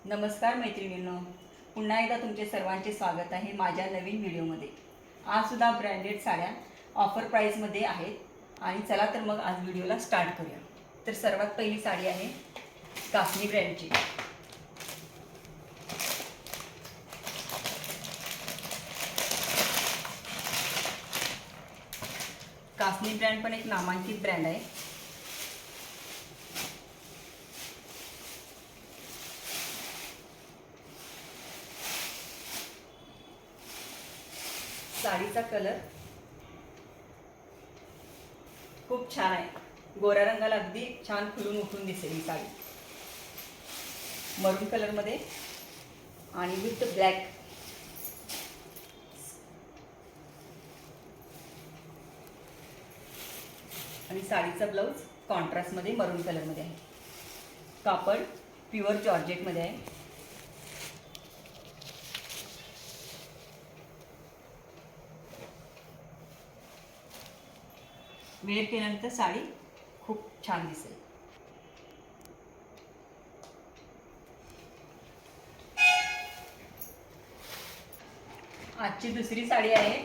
नमस्कार मैत्रिणींनो, पुन्हा एकदा तुमचे सर्वांचे स्वागत आहे माझ्या नवीन व्हिडिओमध्ये। आज सुद्धा ब्रँडेड साड्या ऑफर प्राईसमध्ये आहेत आणि चला तर मग आज व्हिडिओला स्टार्ट करूया। तर सर्वात पहिली साडी आहे कासनी ब्रँडची। कासनी ब्रँड पण एक नामांकित ब्रँड आहे। साडीचा कलर खूप छान आहे, गोऱ्या रंगाला अगदी छान खुलून उठून दिसेल ही साडी। मरून कलर मध्ये आणि विथ ब्लॅक। आणि साडीचा ब्लाउज कॉन्ट्रास्ट मध्ये मरून कलर मध्ये आहे। कापड प्युअर जॉर्जेट मध्ये आहे। वेअर केल्यानंतर साडी खूप छान दिसेल। आजची दुसरी साडी आहे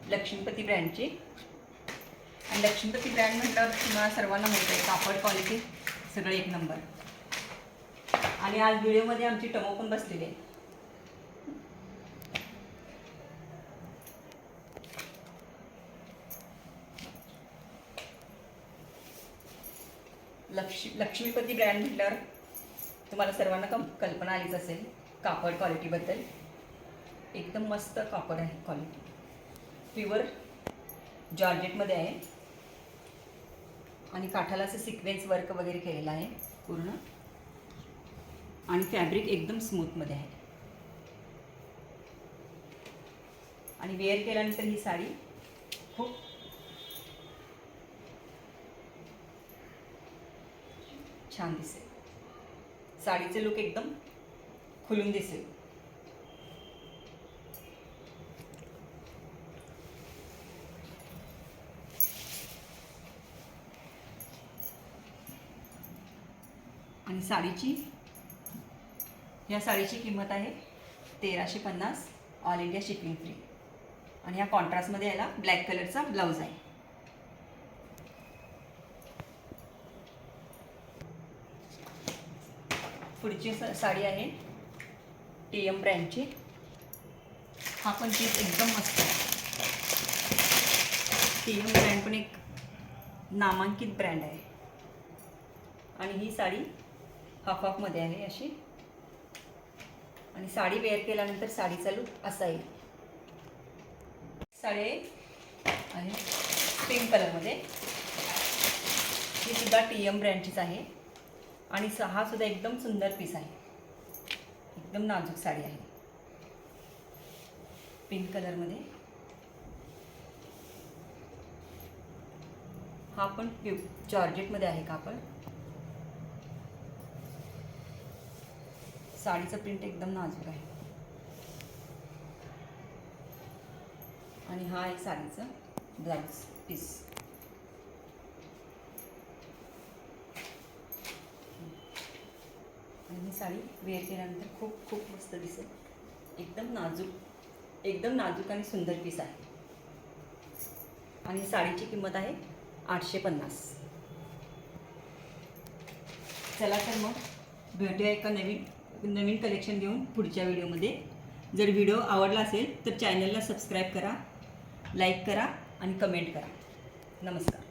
लक्ष्मीपती ब्रँडची। आणि लक्ष्मीपती ब्रँड म्हटल्यावर तुम्हाला सर्वांना माहिती आहे, कापड क्वालिटी सगळं एक नंबर। आणि आज व्हिडिओमध्ये आमची टमो पण बसलेली आहे। लक्ष्मीपती ब्रँड म्हटल्यावर तुम्हाला सर्वांना कल्पना आलीच असेल कापड क्वालिटीबद्दल। एकदम मस्त कापड आहे, क्वालिटी प्युअर जॉर्जेटमध्ये आहे आणि काठाला असं सिक्वेन्स वर्क वगैरे केलेलं आहे पूर्ण। आणि फॅब्रिक एकदम स्मूथमध्ये आहे। आणि वेअर केल्यानंतर ही साडी खूप छान दिसेल। साडीचे लुक एकदम खुलून दिसेल। आणि या साडीची किंमत आहे 1350, ऑल इंडिया शिपिंग फ्री। आणि ह्या कॉन्ट्रास्टमध्ये याला ब्लॅक कलरचा ब्लाउज आहे। पुढची साडी आहे TM ब्रँडची। हा पण पीस एकदम मस्त आहे। TM ब्रँड पण एक नामांकित ब्रँड आहे। आणि ही साडी हाफ मध्ये आहे अशी। आणि साडी वेअर केल्यानंतर साडीचा लुक असा येईल। साडी आहे पिंक कलरमध्ये। ही सुद्धा TM ब्रँडचीच आहे। आणि हा सुद्धा एकदम सुंदर पीस आहे, एकदम नाजूक साडी आहे पिंक कलरमध्ये। हा पण जॉर्जेटमध्ये आहे कापड। साडीचं प्रिंट एकदम नाजूक आहे। आणि हा आहे साडीचा ब्लाउज पीस। आणि ही साडी वेअर केल्यानंतर खूप खूप मस्त दिसेल। एकदम नाजूक आणि सुंदर पीस आहे। आणि साडीची किंमत आहे 850। चला तर मग भेटूया एका नवीन कलेक्शन घेऊन पुढच्या व्हिडिओमध्ये। जर व्हिडिओ आवडला असेल तर चॅनलला सबस्क्राईब करा, लाईक करा आणि कमेंट करा। नमस्कार।